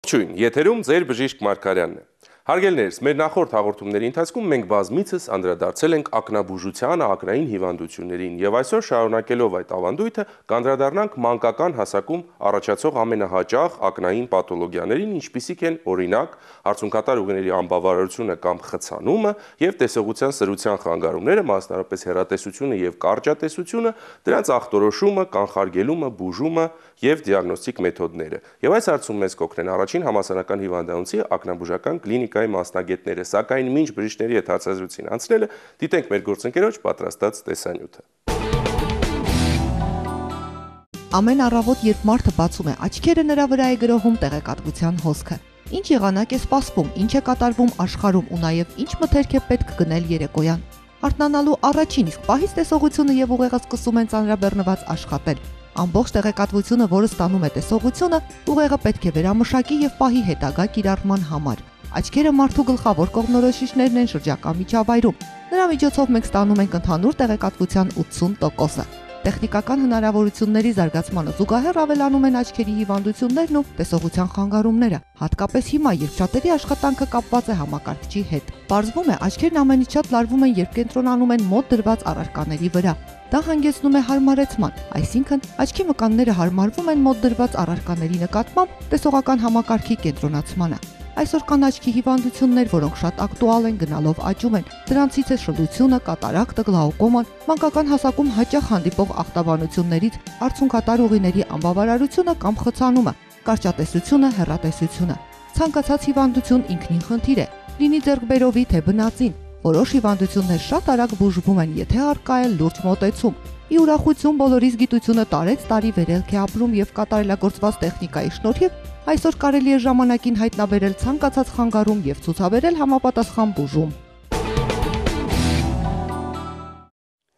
Ողջույն, եթերում ձեր բժիշկ Մարգարյանն է։ Հարգելիներս, մեր նախորդ հաղորդումների ընթացքում մենք բազմիցս անդրադարձել ենք ակնաբուժությանը, ակնային հիվանդություններին եւ այսօր շարունակելով այդ ավանդույթը կանդրադառնանք մանկական հասակում առաջացող ամենահաճախ ակնային պաթոլոգիաներին, ինչպիսիք են օրինակ հարցունքատար ուղիների անբավարարությունը կամ խցանումը եւ տեսողության սրության խանգարումները, մասնավորապես հեռատեսությունը եւ կարճատեսությունը, դրանց ախտորոշումը, կանխարգելումը, բուժումը եւ դիագնոստիկ մեթոդները։ Եվ այս հարցում մեզ կօգնեն առաջին համալսարանական հիվանդանոցի ակնաբուժական կլինիկայի մասնագետները, սակայն մինչ բժիշկների հետ հարցազրույցին անցնելը դիտենք մեր գործընկերոջ պատրաստած տեսանյութը։ Ամեն առավոտ, երբ մարդը բացում է աչքերը, նրա վրա է գրոհում տեղեկատվության հոսքը։ Ինչ եղանակ է սպասվում, ինչ է կատարվում աշխարհում ու նաև ինչ մթերք է պետք գնել երեկոյան։ Արթնանալու առաջին իսկ պահից տեսողությունը եւ ուղեղը սկսում են ծանրաբեռնված աշխատել։ Ամբողջ տեղեկատվությունը, որը ստանում է տեսողությունը, ուղեղը պետք է վերամշակի եւ պահի հետագա կիրառման համար։ Աչքերը մարդու գլխավոր կողմնորոշիչներն են շրջակա միջավայրում։ Նրա միջոցով մենք ստանում ենք ընդհանուր տեղեկատվության 80%-ը։ Տեխնիկական հնարավորությունների զարգացմանը զուգահեռ ավելանում են աչքերի հիվանդություններն ու տեսողության խանգարումները, հատկապես հիմա, երբ շատերի աշխատանքը կապված է համակարգչի հետ։ Պարզվում է, աչքերն ամենից շատ լարվում են, երբ կենտրոնանում են մոտ դրված առարկաների վրա։ Դա հանգեցնում է հարմարեցման, այսինքն աչքի մկանները հարմարվում են մոտ դրված առարկաների նկատմամբ տեսողական համակարգի կենտրոնացմանը։ Այսօր կան աչքի հիվանդություններ, որոնք շատ ակտուալ են, գնալով աճում են։ Դրանցից է շլությունը, կատարակտը, գլաուկոման, մանկական հասակում հաճախ հանդիպող ախտաբանություններից արցունքատար ուղիների անբավարարությունը կամ խցանումը, կարճատեսությունը, հեռատեսությունը։ Ցանկացած հիվանդություն ինքնին խնդիր է, լինի ձեռքբերովի թե բնածին։ Որոշ հիվանդություններ շատ արագ բուժվում են, եթե առկա է լուրջ մոտեցում։ Ի ուրախություն բոլորիս գիտությունը տարեց տարի վերելք է ապրում եւ կատարելագործված տեխնիկայի շնորհիվ այսօր կարելի է ժամանակին հայտնաբերել ցանկացած խանգարում եւ ցուցաբերել համապատասխան բուժում։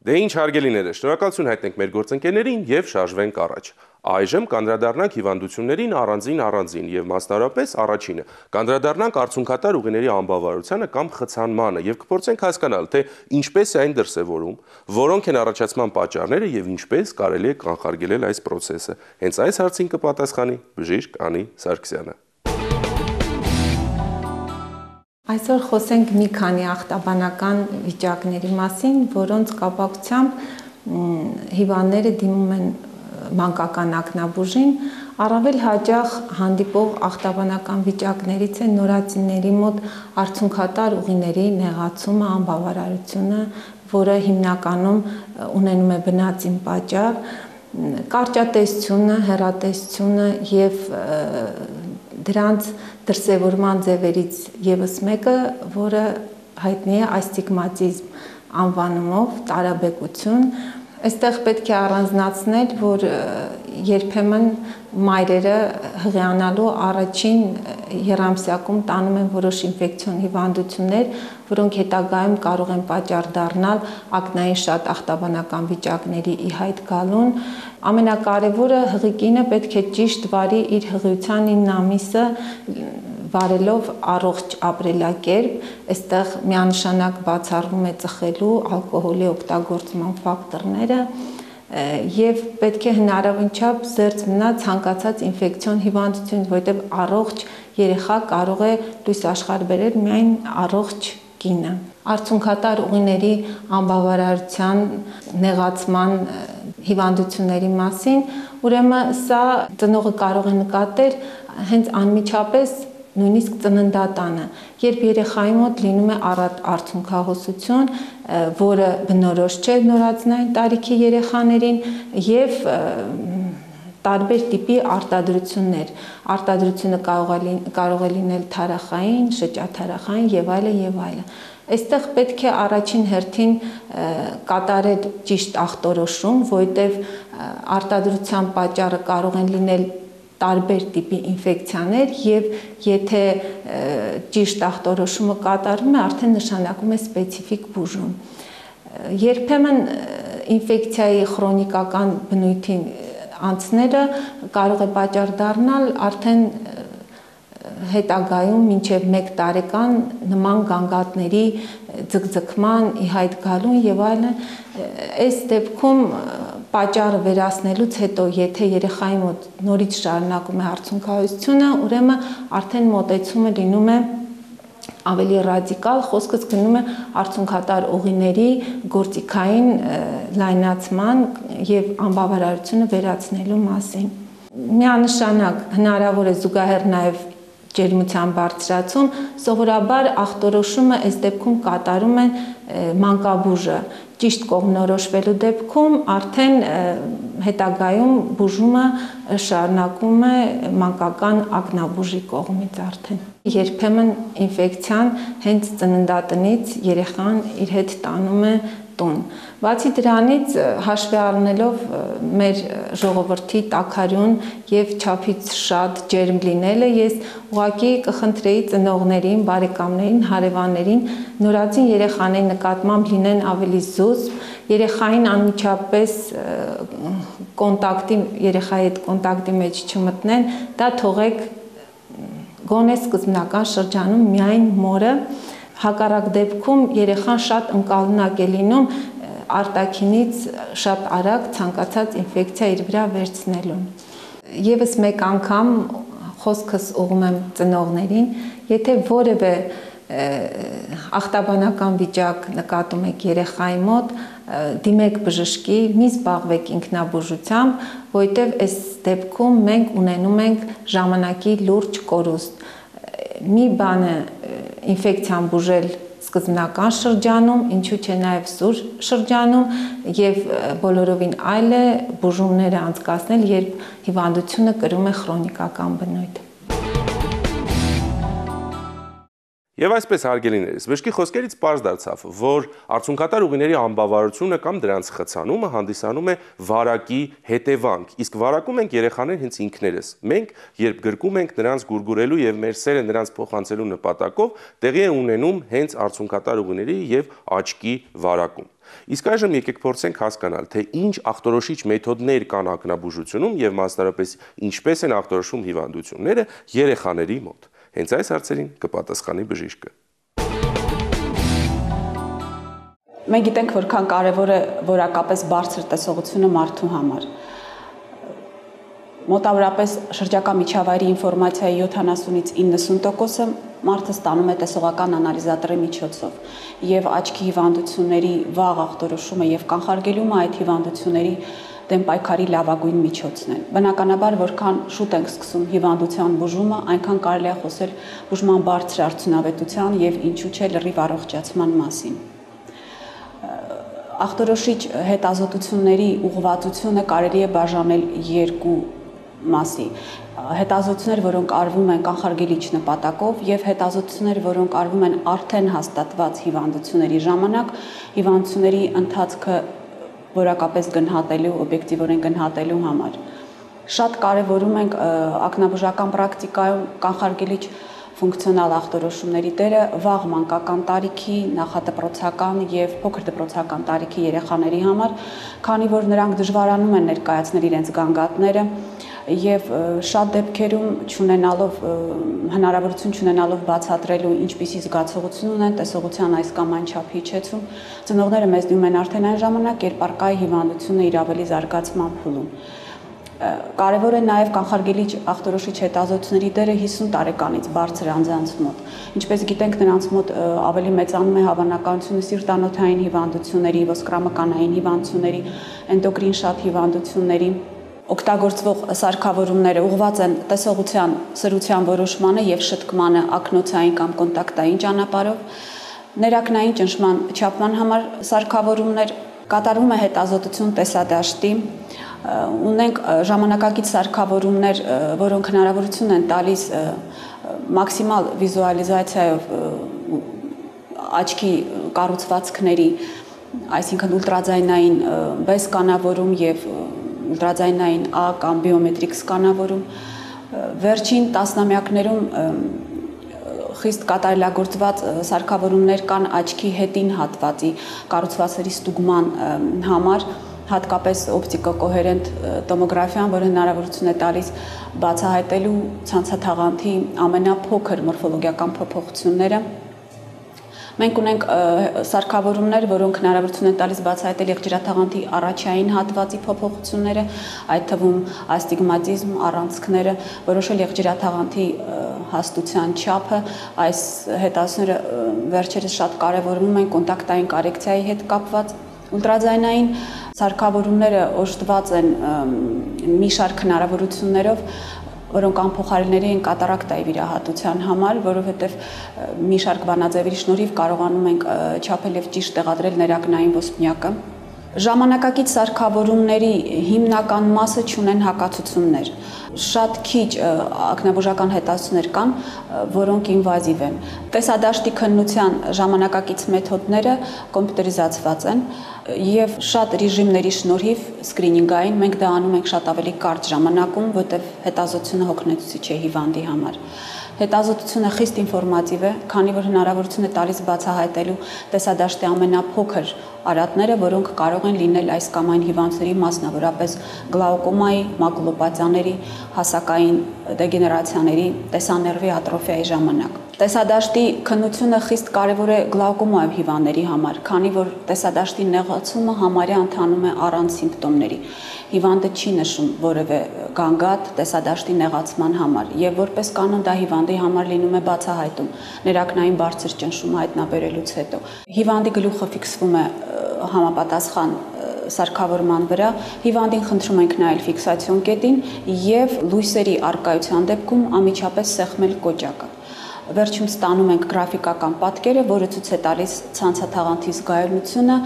Դե ինչ հարգելիները, շնորհակալություն հայտնենք մեր գործընկերներին եւ շարժվենք առաջ։ Այժմ կանդրադառնանք հիվանդություններին առանձին եւ մասնավորապես առաջինը։ Կանդրադառնանք արցունքատար ուղիների անբավարարությանը կամ խցանմանը եւ կփորձենք հասկանալ, թե ինչպես է այն դրսեւորում, որոնք են առաջացման պատճառները եւ ինչպես կարելի է կանխարգելել այս process-ը։ Հենց այս հարցին կպատասխանի բժիշկ Անի Սարգսյանը։ Այսօր խոսենք մի քանի ախտաբանական վիճակների մասին, որոնց կապակցությամբ հիվանդները դիմում են մանկական ակնաբուժին, առավել հաճախ հանդիպող ախտաբանական վիճակներից է նորածինների մոտ արցունքատար ուղիների նեղացումը, անբավարարությունը, որը հիմնականում ունենում է բնածին պատճառ, կարճատեսությունը, հեռատեսությունը եւ դրանց դրսևորման ձևերից եւս մեկը, որը հայտնի է աստիգմատիզմ անվանումով, տարաբեկություն։ Այստեղ պետք է առանձնացնել, որ երբեմն մայրերը հղիանալու առաջին եռամսյակում տանում են որոշ ինֆեկցիոն հիվանդություններ, որոնք հետագայում կարող են պատճառ դառնալ ակնային շատ ախտաբանական վիճակների ի հայտ գալուն։ Ամենակարևորը հղի պետք է ճիշտ վարի իր հղիության 9 ամիսը վարելով առողջ ապրելակերպ, այստեղ միանշանակ բացառվում է ծխելու, ալկոհոլի օգտագործման ֆակտորները եւ պետք է հնարավորին չափ զերծ մնա ցանկացած ինֆեկցիոն հիվանդություն, որտեղ առողջ երեխա կարող է լույս աշխարհ բերել միայն առողջ կինը։ Արցունքատար ուղիների անբավարարության, նեղացման հիվանդությունների մասին, ուրեմն սա ծնողը կարող է նկատել հենց անմիջապես նույնիսկ ծննդատանը, երբ երեխայի մոտ լինում է արցունքահոսություն, որը բնորոշ չէ նորածնային տարիքի երեխաներին եւ տարբեր տիպի արտադրություններ։ Արտադրությունը կարող է լինել թարախային, շճաթարախային եւ այլն։ Այստեղ պետք է առաջին հերթին կատարել ճիշտ ախտորոշում, որտեղ արտադրության պատճառը կարող են լինել տարբեր տիպի ինֆեկցիաներ եւ եթե ճիշտ ախտորոշումը կատարվում է, արդեն նշանակում է սպეციფიկ բուժում։ Երբեմն ինֆեկցիայի քրոնիկական բնույթին անցնելը կարող է պատճառ դառնալ արդեն հետագայում մինչև 1 տարեկան նման գանգատների ձգձգման ի հայտ գալուն եւ այլն։ Այս դեպքում պատճառը վերացնելուց հետո, եթե երեխայի մոտ նորից շարունակում է արցունքահոսությունը, ուրեմն արդեն մոտեցումը լինում է ավելի ռադիկալ, խոսքս գնում է արցունքատար ուղիների գործիքային լայնացման եւ անբավարարությունը վերացնելու մասին։ Միանշանակ հնարավոր է զուգահեռ նաեւ ջերմության բարձրացում, սովորաբար ախտորոշումը այս դեպքում կատարում են մանկաբուժը։ Ճիշտ կողմնորոշվելու դեպքում արդեն հետագայում բուժումը շարունակում է մանկական ակնաբուժի կողմից արդեն։ Երբեմն ինֆեկցիան հենց ծննդատնից երեխան իր հետ տանում է տուն։ Բացի դրանից, հաշվի առնելով մեր ժողովրդի տաքարյուն եւ չափից շատ ջերմ լինելը, ես ուղղակի կխնդրեի ծնողներին, բարեկամներին, հարևաններին նորածին երեխաների նկատմամբ լինեն ավելի զուսպ, երեխային անմիջապես երեխայի հետ կոնտակտի մեջ չմտնեն, դա թողեք գոնե սկզբնական շրջանում միայն մորը, հակառակ դեպքում երեխան շատ ընկալունակ է լինում արտաքինից շատ արագ ցանկացած ինֆեկցիա իր վրա վերցնելուն։ Եվս մեկ անգամ խոսքս ուղղում եմ ծնողներին, եթե որևէ ախտաբանական վիճակ նկատում եք երեխայի մոտ, դիմեք բժշկի, մի զբաղվեք ինքնաբուժությամբ, որովհետև այս դեպքում մենք ունենում ենք ժամանակի լուրջ կորուստ։ Մի բանը ինֆեկցիան բուժել սկզբնական շրջանում, ինչու՞ չէ նաև սուր շրջանում եւ բոլորովին այլ է բուժումները անցկացնել, երբ հիվանդությունը կրում է քրոնիկական բնույթ։ Եվ այսպես հարգելիներս, բժշկի խոսքերից պարզ դարձավ, որ արցունքատար ուղիների անբավարարությունը կամ դրանց խցանումը հանդիսանում է վարակի հետևանք, իսկ վարակում ենք երեխաներ հենց ինքներս։ Մենք, երբ գրկում ենք նրանց գուրգուրելու եւ մեր սերը նրանց փոխանցելու նպատակով, տեղի է ունենում հենց արցունքատար ուղիների եւ աչքի վարակում։ Իսկ այժմ եկեք փորձենք հասկանալ, թե ինչ ախտորոշիչ մեթոդներ կան ակնաբուժությունում եւ մասնարարպես ինչպես են ախտորոշում հիվանդությունները երեխաների մոտ։ Հենց այս հարցերին կպատասխանի բժիշկը։ Մենք գիտենք, որքան կարևոր է որակապես բարձր տեսողությունը մարդու համար։ Մոտավորապես շրջակա միջավայրի ինֆորմացիայի 70-ից 90%-ը մարդը ստանում է տեսողական անալիզատորի միջոցով, եւ աչքի հիվանդությունների վաղ ախտորոշումը եւ կանխարգելումը այդ հիվանդությունների դեմ պայքարի լավագույն միջոցն են։ Բնականաբար, որքան շուտ ենք սկսում հիվանդության բուժումը, այնքան կարելի է խոսել բուժման բարձր արդյունավետության եւ ինչու՞ չէ լրիվ առողջացման մասին։ Ախտորոշիչ հետազոտությունների ուղղվածությունը կարելի է բաժանել երկու մասի։ Հետազոտություններ, որոնք արվում են կանխարգելիչ նպատակով, եւ հետազոտություններ, որոնք արվում են արդեն հաստատված հիվանդությունների ժամանակ, հիվանդությունների ընթացքը որակապես գնահատելու, օբյեկտիվորեն գնահատելու համար։ Շատ կարևորում ենք ակնաբուժական պրակտիկայում կանխարգելիչ ֆունկցիոնալ ախտորոշումների դերը վաղ մանկական տարիքի, նախադպրոցական եւ փոքր դպրոցական տարիքի երեխաների համար, քանի որ նրանք դժվարանում են ներկայացնել իրենց գանգատները եւ շատ դեպքերում հնարավորություն չունենալով բացատրելու ինչպիսի զգացողություն ունեն տեսողության այս կամ այն չափի իջեցում, ծնողները մեզ դիմում են արդեն այն ժամանակ, երբ առկա է հիվանդությունը իր ավելի զարգացման փուլում։ Կարևոր է նաև կանխարգելիչ ախտորոշիչ հետազոտությունների դերը 50 տարեկանից բարձր անձանց մոտ։ Ինչպես գիտենք, նրանց մոտ ավելի մեծանում է հավանականությունը սիրտանոթային հիվանդությունների, ոսկրամկանային հիվանդությունների, էնդոկրին շատ հիվանդությունների օգտագործվող սարքավորումները ուղղված են տեսողության սրության որոշմանը եւ շտկմանը ակնոցային կամ կոնտակտային ճանապարհով, ներակնային ճնշման չափման համար սարքավորումներ, կատարվում է հետազոտություն տեսադաշտի, ունենք ժամանակակից սարքավորումներ, որոնք հնարավորություն են տալիս մաքսիմալ վիզուալիզացիայով աչքի կառուցվածքների, այսինքն ուլտրաձայնային B սկանավորում եւ ուլտրաձայնային A կամ բիոմետրիկ սկանավորում, վերջին տասնամյակներում խիստ կատարելագործված սարքավորումներ կան աչքի հետին հատվածի կառուցվածքների ստուգման համար, հատկապես օպտիկոկոհերենտ տոմոգրաֆիան, որը հնարավորություն է տալիս բացահայտելու ցանցաթաղանթի ամենափոքր մորֆոլոգիական փոփոխությունները։ Մենք ունենք սարքավորումներ, որոնք հնարավորություն են տալիս բացահայտել եղջերաթաղանթի առաջային հատվածի փոփոխությունները, այդ թվում աստիգմատիզմ, առանցքները, որոշել եղջերաթաղանթի հաստության չափը, այս հետազոտները վերջերս շատ կարևորվում են կոնտակտային կորեկցիայի հետ կապված ուլտրաձայնային սարքավորումները օժտված են մի շարք հնարավորություններով, որոնք անփոխարինելի են կատարակտայի վիրահատության համար, որովհետև մի շարք բանաձևերի շնորհիվ կարողանում ենք չափել եւ ճիշտ տեղադրել ներակնային ոսպնյակը։ Ժամանակակից սարքավորումների հիմնական մասը չունեն հակացություններ։ Շատ քիչ ակնաբուժական հետազոտություններ կան, որոնք ինվազիվ են։ Տեսադաշտի քննության ժամանակակից մեթոդները կոմպյուտերիզացված են եւ շատ ռեժիմների շնորհիվ սկրինինգային մենք դա անում ենք շատ ավելի կարճ ժամանակում, որտեղ հետազոտությունը հոգնեցուցիչ է հիվանդի համար։ Հետազոտությունը խիստ ինֆորմատիվ է, քանի որ հնարավորություն է տալիս բացահայտելու տեսադաշտի ամենափոքր արատները, որոնք կարող են լինել այս կամ այն հիվանդների, մասնավորապես գլաուկոմայի, մակուլոպաթիաների, հասակային դեգեներացիաների, տեսաներվի ատրոֆիայի ժամանակ։ Տեսադաշտի քննությունը խիստ կարևոր է գլաուկոմայի հիվանդների համար, քանի որ տեսադաշտի նեղացումը համարյա ընթանում է առանց սիմպտոմների։ Հիվանդը չի նշում որևէ գանգատ տեսադաշտի նեղացման համար եւ որպես կանոն դա հիվանդի համար լինում է բացահայտում ներակնային բարձր ճնշում հայտնաբերելուց հետո։ Հիվանդի գլուխը ֆիքսվում է համապատասխան սարքավորման վրա, հիվանդին խնդրում ենք նայել ֆիքսացիոն կետին եւ լույսերի առկայության դեպքում անմիջապես սեղմել կոճակը։ Վերջում ստանում ենք գրաֆիկական պատկերը, որը ցույց է տալիս ցանցաթաղանթի զգայունությունը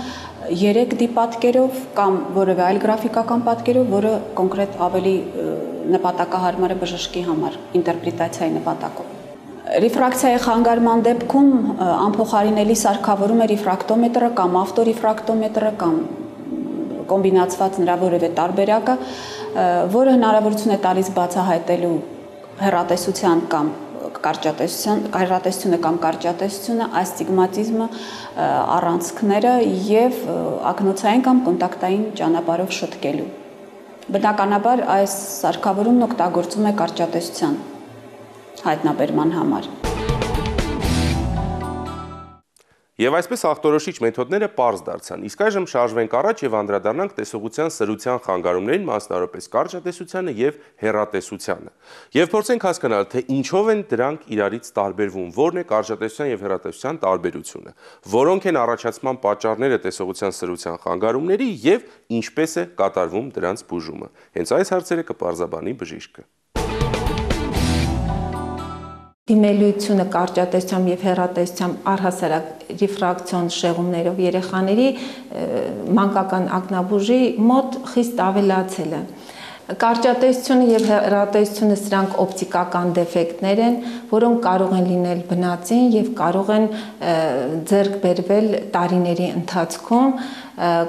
3D պատկերով կամ որևէ այլ գրաֆիկական պատկերով, որը կոնկրետ ավելի նպատակահարմար է բժշկի համար, ինտերպրետացիայի նպատակով։ Ռիֆրակցիայի խանգարման դեպքում անփոխարինելի սարքավորում է ռիֆրակտոմետրը կամ ավտորիֆրակտոմետրը կամ կոմբինացված նրա որևէ տարբերակը, որը հնարավորություն է տալիս բացահայտելու հեռատեսության կամ կարճատեսությունը կամ կարճատեսությունը, աստիգմատիզմը, առանցքները եւ ակնոցային կամ կոնտակտային ճանապարհով շտկելու։ Բնականաբար այս սարքավորումն օգտագործում է կարճատեսության հայտնաբերման համար։ Եվ այսպես ախտորոշիչ մեթոդները պարզ դարձան, իսկ այժմ շարժվենք առաջ եւ անդրադառնանք տեսողության սրության խանգարումներին, մասնավորապես կարճատեսությանը եւ հեռատեսությանը։ Եվ փորձենք հասկանալ, թե ինչով են դրանք իրարից տարբերվում, որն է կարճատեսության եւ հեռատեսության տարբերությունը, որոնք են առաջացման պատճառները տեսողության սրության խանգարումների եւ ինչպես է կատարվում դրանց բուժումը։ Հենց այս հարցերը կպարզաբանի բժիշկը։ Դիմելույթությունը կարճատեսությամբ եւ հեռատեսությամբ առհասարակ ռիֆրակցիոն շեղումներով երեխաների մանկական ակնաբուժի մոտ խիստ ավելացել է։ Կարճատեսությունը եւ հեռատեսությունը սրանք օպտիկական դեֆեկտներ են, որոնք կարող են լինել բնածին եւ կարող են ձեռք բերվել տարիների ընթացքում։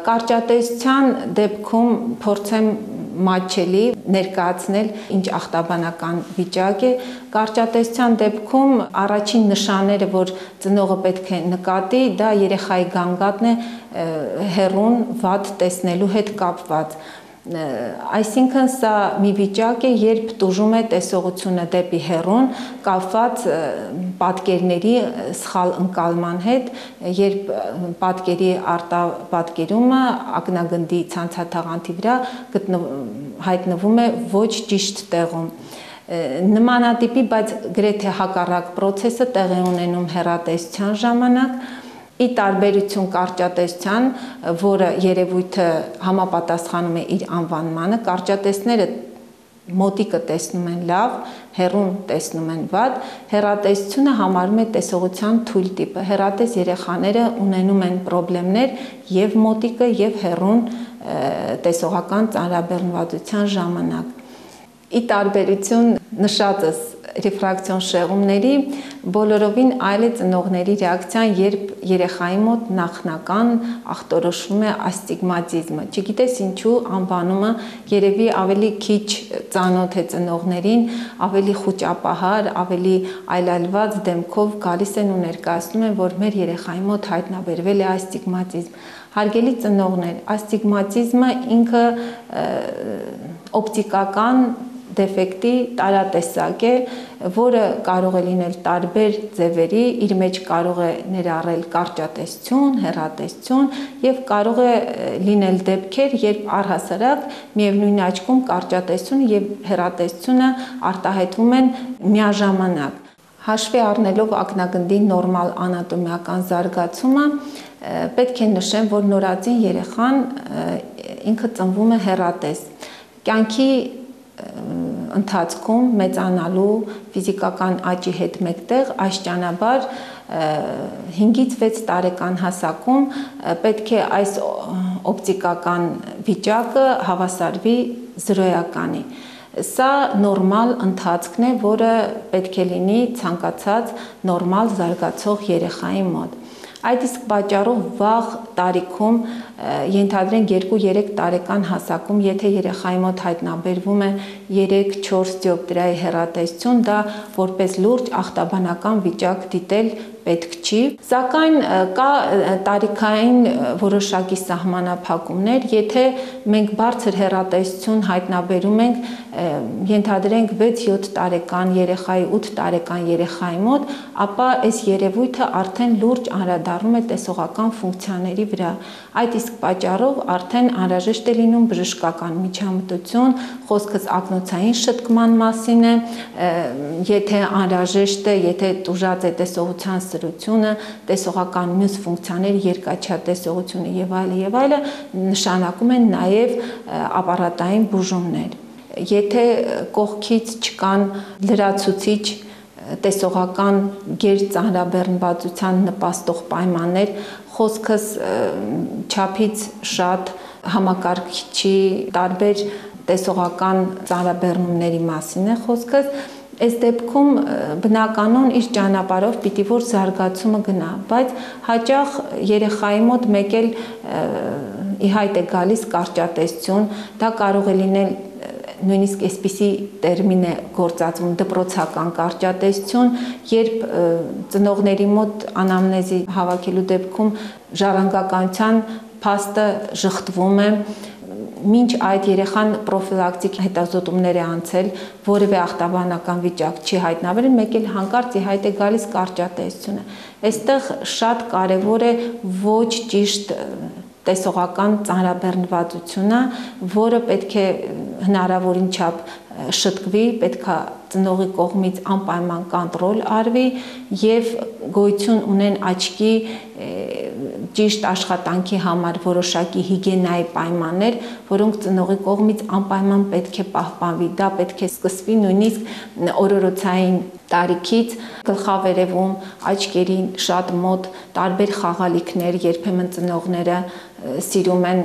Կարճատեսության դեպքում փորձեմ մատչելի ներկայացնել ինչ ախտաբանական վիճակ է։ Կարճատեսության դեպքում առաջին նշանները, որ ծնողը պետք է նկատի, դա երեխայի գանգատն է հեռուն վատ տեսնելու հետ կապված։ Այսինքն սա մի վիճակ է, երբ տուժում է տեսողությունը դեպի հեռուն, կապված պատկերների սխալ ընկալման հետ, երբ պատկերի արտապատկերումը ակնագնդի ցանցաթաղանթի վրա հայտնվում է ոչ ճիշտ տեղում։ Նմանատիպի, բայց գրեթե հակառակ պրոցեսը տեղի ունենում հեռատեսության ժամանակ, ի տարբերություն կարճատեսության, որը երևույթը համապատասխանում է իր անվանմանը, կարճատեսները մոտիկը տեսնում են լավ, հեռուն տեսնում են վատ, հեռատեսությունը համարում է տեսողության թույլ տիպը։ Հեռատես երեխաները ունենում են խնդիրներ եւ մոտիկը եւ հեռուն տեսողական ծանրաբեռնվածության ժամանակ։ Ի տարբերություն նշածս ռիֆրակցիոն շեղումների, բոլորովին այլ է ծնողների ռեակցիան, երբ երեխայի մոտ նախնական ախտորոշվում է աստիգմատիզմը։ Չգիտես ինչու անվանումը երևի ավելի քիչ ծանոթ է ծնողներին, ավելի խուճապահար, ավելի այլայլված դեմքով գալիս են ու ներկայացնում են, որ մեր երեխայի մոտ հայտնաբերվել է աստիգմատիզմ։ Հարգելի ծնողներ, աստիգմատիզմը ինքը օպտիկական դեֆեկտի տարատեսակ է, որը կարող է լինել տարբեր ձևերի, իր մեջ կարող է ներառել կարճատեսություն, հեռատեսություն եւ կարող է լինել դեպքեր, երբ առհասարակ միևնույն աչքում կարճատեսությունը եւ հեռատեսությունը արտահայտվում են միաժամանակ։ Հաշվի առնելով ակնագնդի նորմալ անատոմիական զարգացումը, պետք է նշեմ, որ նորածին երեխան ինքը ծնվում է հեռատես։ Կյանքի ընթացքում մեծանալու ֆիզիկական աճի հետ մեկտեղ աստիճանաբար 5-ից 6 տարեկան հասակում պետք է այս օպտիկական վիճակը հավասարվի 0-ականի։ Սա նորմալ ընթացքն է, որը պետք է լինի ցանկացած նորմալ զարգացող երեխայի մոտ։ Այդ իսկ պատճառով վաղ տարիքում, ենթադրենք 2-3 տարեկան հասակում, եթե երեխայի մոտ հայտնաբերվում է 3-4 դիոպտրիայի հեռատեսություն, դա որպես լուրջ ախտաբանական վիճակ դիտել պետք չի, սակայն կա տարիքային որոշակի սահմանափակումներ, եթե մենք բարձր հեռատեսություն հայտնաբերում ենք, ենթադրենք 6-7 տարեկան երեխայի, 8 տարեկան երեխայի մոտ, ապա այս երևույթը արդեն լուրջ անդրադառնում է տեսողական ֆունկցիաների վրա։ Այդ իսկ պատճառով արդեն անհրաժեշտ է լինում բժշկական միջամտություն, խոսքս ակնոցային շտկման մասին է, եթե անհրաժեշտ է, եթե տուժած է տեսողության սրությունը, տեսողական մյուս ֆունկցիաներ, երկաչատեսողությունը եւ այլը, նշանակում են նաեւ ապարատային բուժումներ։ Եթե կողքից չկան լրացուցիչ տեսողական գերծանրաբեռնվածության նպաստող պայմաններ, խոսքս չափից շատ համակարգչի տարբեր տեսողական ծանրաբեռնումների մասին է խոսքս, այս դեպքում բնականon իր ճանապարհով պիտի որ զարգացումը գնա, բայց հաճախ երեխայի մոտ մեկ էլ ի հայտ է գալիս կարճատեսություն, դա կարող է լինել նույնիսկ այսպիսի տերմին է գործածվում դպրոցական կարճատեսություն, երբ ծնողների մոտ անամնեզի հավաքելու դեպքում ժառանգականության փաստը ժխտվում է, մինչ այդ երեխան պրոֆիլակտիկ հետազոտումներ է անցել, որևէ ախտաբանական վիճակ չի հայտնաբերել, մեկ էլ հանկարծ ի հայտ է գալիս կարճատեսությունը։ Այստեղ շատ կարևոր է ոչ ճիշտ տեսողական ծանրաբեռնվածությունը, որը պետք է հնարավորին չափ շտկվի, պետք է ծնողի կողմից անպայման կոնտրոլ արվի եւ գոյություն ունեն աչքի ճիշտ աշխատանքի համար որոշակի հիգիենայի պայմաններ, որոնք ծնողի կողմից անպայման պետք է պահպանվի։ Դա պետք է սկսվի նույնիսկ օրորոցային տարիքից, գլխավերևում, աչքերին շատ մոտ տարբեր խաղալիքներ, երբեմն ծնողները սիրում են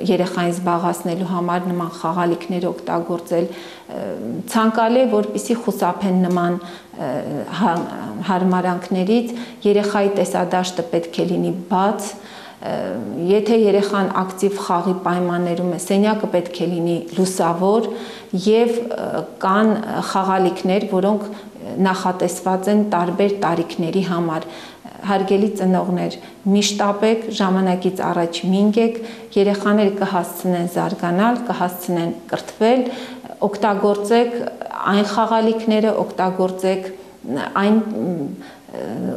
երեխային զբաղացնելու համար նման խաղալիքներ օգտագործել, ցանկալի է, որպեսզի խուսափեն նման հարմարանքներից, երեխայի տեսադաշտը պետք է լինի բաց, եթե երեխան ակտիվ խաղի պայմաններում է, սենյակը պետք է լինի լուսավոր եւ կան խաղալիքներ, որոնք նախատեսված են տարբեր տարիքների համար։ Հարգելի ծնողներ, միշտ ապեք, ժամանակից առաջ մինգեք, երեխաները կհասցնեն զարգանալ, կհասցնեն կրթվել, օգտագործեք այն խաղալիքները, օգտագործեք այն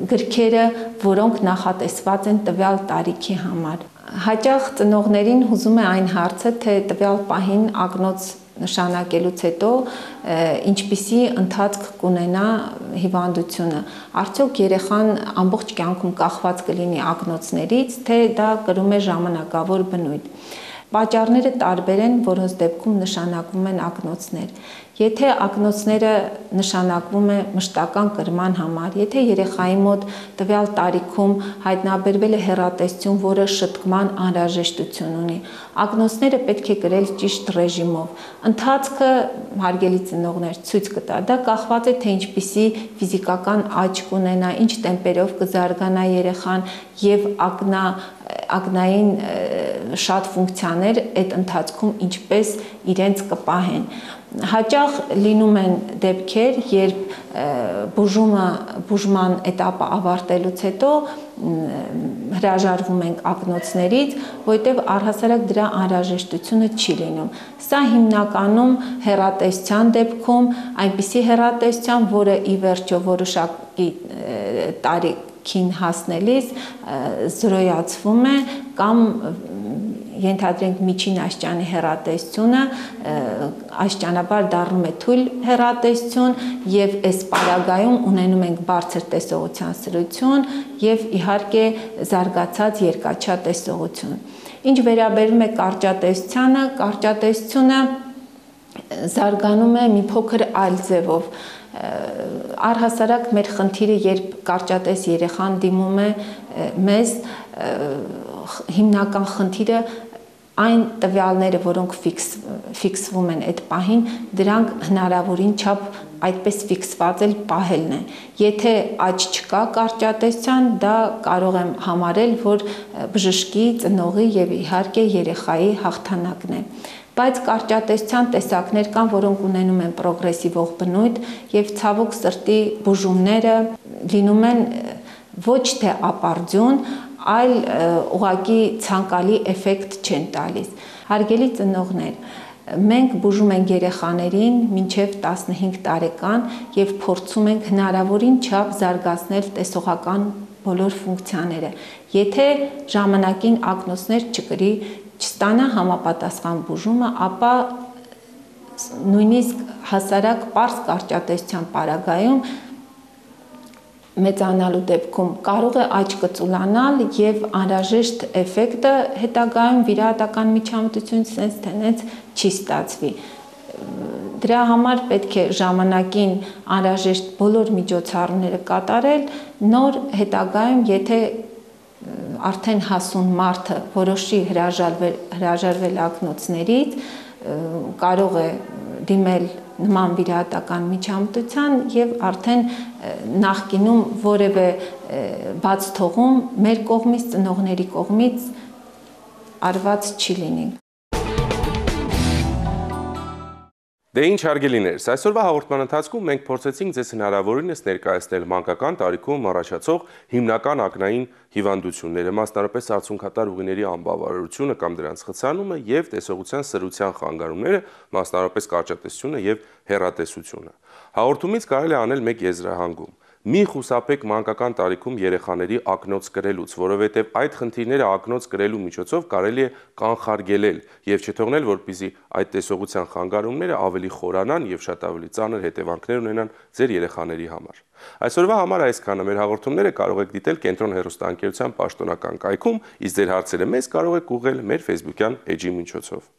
գրքերը, որոնք նախատեսված են տվյալ տարիքի համար։ Հաճախ ծնողներին հուզում է այն հարցը, թե տվյալ պահին ակնոց նշանակելուց հետո ինչպիսի ընթացք կունենա հիվանդությունը, արդյոք երեխան ամբողջ կյանքում կախված կլինի ակնոցներից, թե դա կրում է ժամանակավոր բնույթ։ Պատճառները տարբեր են, որոնց դեպքում նշանակվում են ակնոցներ։ Եթե ակնոցները նշանակվում է մշտական կրման համար, եթե երեխայի մոտ տվյալ տարիքում հայտնաբերվել է հեռատեսություն, որը շտկման անհրաժեշտություն ունի, ակնոցները պետք է կրել ճիշտ ռեժիմով։ Ընթացքը, հարգելի ծնողներ, ցույց կտա, դա կախված է, թե ինչպիսի ֆիզիկական աճ կունենա, ինչ տեմպերով կզարգանա երեխան եւ ակնային շատ ֆունկցիաներ այդ ընթացքում ինչպես իրենց կպահեն։ Հաճախ լինում են դեպքեր, երբ բուժման էտապը ավարտելուց հետո հրաժարվում ենք ակնոցներից, որովհետև առհասարակ դրա անհրաժեշտությունը չի լինում։ Սա հիմնականում հեռատեսության դեպքում, այնպիսի հեռատեսության, որը ի վերջո որոշակի տարիքին հասնելիս զրոյացվում է կամ ենթադրենք միջին աստիճանի հեռատեսությունը աստիճանաբար դառնում է թույլ հեռատեսություն եւ այս պարագայում ունենում ենք բարձր տեսողության սրություն եւ իհարկե զարգացած երկաչա տեսողություն։ Ինչ վերաբերում է կարճատեսությանը, կարճատեսությունը զարգանում է մի փոքր այլ ձևով։ Առհասարակ մեր խնդիրը, երբ կարճատես երեխան դիմում է մեզ, հիմնական խնդիրը այն տվյալները, որոնք ֆիքսվում են այդ պահին, դրանք հնարավորին չափ այդպես ֆիքսված էլ պահելն է։ Եթե աճ չկա կարճատեսության, դա կարող եմ համարել, որ բժշկի, ծնողի եւ իհարկե երեխայի հաղթանակն է։ Բայց կարճատեսության տեսակներ կան, որոնք ունենում են պրոգրեսիվող բնույթ եւ ցավոք սրտի բուժումները լինում են ոչ թե ապարդյուն, այլ ուղղակի ցանկալի էֆեկտ չեն տալիս։ Հարգելի ծնողներ, մենք բուժում ենք երեխաներին մինչև 15 տարեկան եւ փորձում ենք հնարավորին չափ զարգացնել տեսողական բոլոր ֆունկցիաները։ Եթե ժամանակին ակնոցներ չկրի, չստանա համապատասխան բուժումը, ապա նույնիսկ հասարակ պարզ կարճատեսության պարագայում մեծանալու դեպքում կարող է աճ կծուլանալ եւ անհրաժեշտ էֆեկտը հետագայում վիրահատական միջամտությունից sense տենեց չի ստացվի։ Դրա համար պետք է ժամանակին անհրաժեշտ բոլոր միջոցառումները կատարել, նոր հետագայում, եթե արդեն հասուն մարդը որոշի հրաժարվել ակնոցներից, կարող է դիմել նման վիրահատական միջամտության եւ արդեն նախկինում որևէ բաց թողում մեր կողմից, ծնողների կողմից արված չի լինի։ Դե ինչ հարգելիներս, այսօրվա հաղորդման ընթացքում մենք փորձեցինք ձեզ հնարավորինս ներկայացնել մանկական տարիքում առաջացող հիմնական ակնային հիվանդությունները, մասնարարպես արցունքատար ուղիների անբավարարությունը կամ դրանց խցանումը եւ տեսողության սրության խանգարումները, մասնարարպես կարճատեսությունը եւ հեռատեսությունը։ Հաղորդումից կարելի է անել մեկ եզրահանգում. մի խուսափեք մանկական տարիքում երեխաների ակնոց կրելուց, որովհետև այդ խնդիրները ակնոց կրելու միջոցով կարելի է կանխարգելել եւ չթողնել, որպեսզի այդ տեսողության խանգարումները ավելի խորանան եւ շատ ավելի ծանր հետևանքներ ունենան ձեր երեխաների համար։ Այսօրվա համար այսքանը։ Մեր հաղորդումները կարող եք դիտել Կենտրոն հեռուստաընկերության պաշտոնական կայքում, իսկ ձեր հարցերը մեզ կարող եք ուղղել մեր Facebook-յան էջի միջոցով։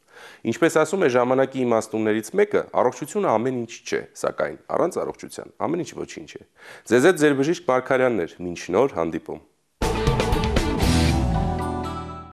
Ինչպես ասում է ժամանակի իմաստուններից մեկը, առողջությունը ամեն ինչ չէ, սակայն առանց առողջության ամեն ինչ ոչինչ է։ Ձեզ հետ ձեր բժիշկ Մարգարյանն էր, մինչ նոր հանդիպում։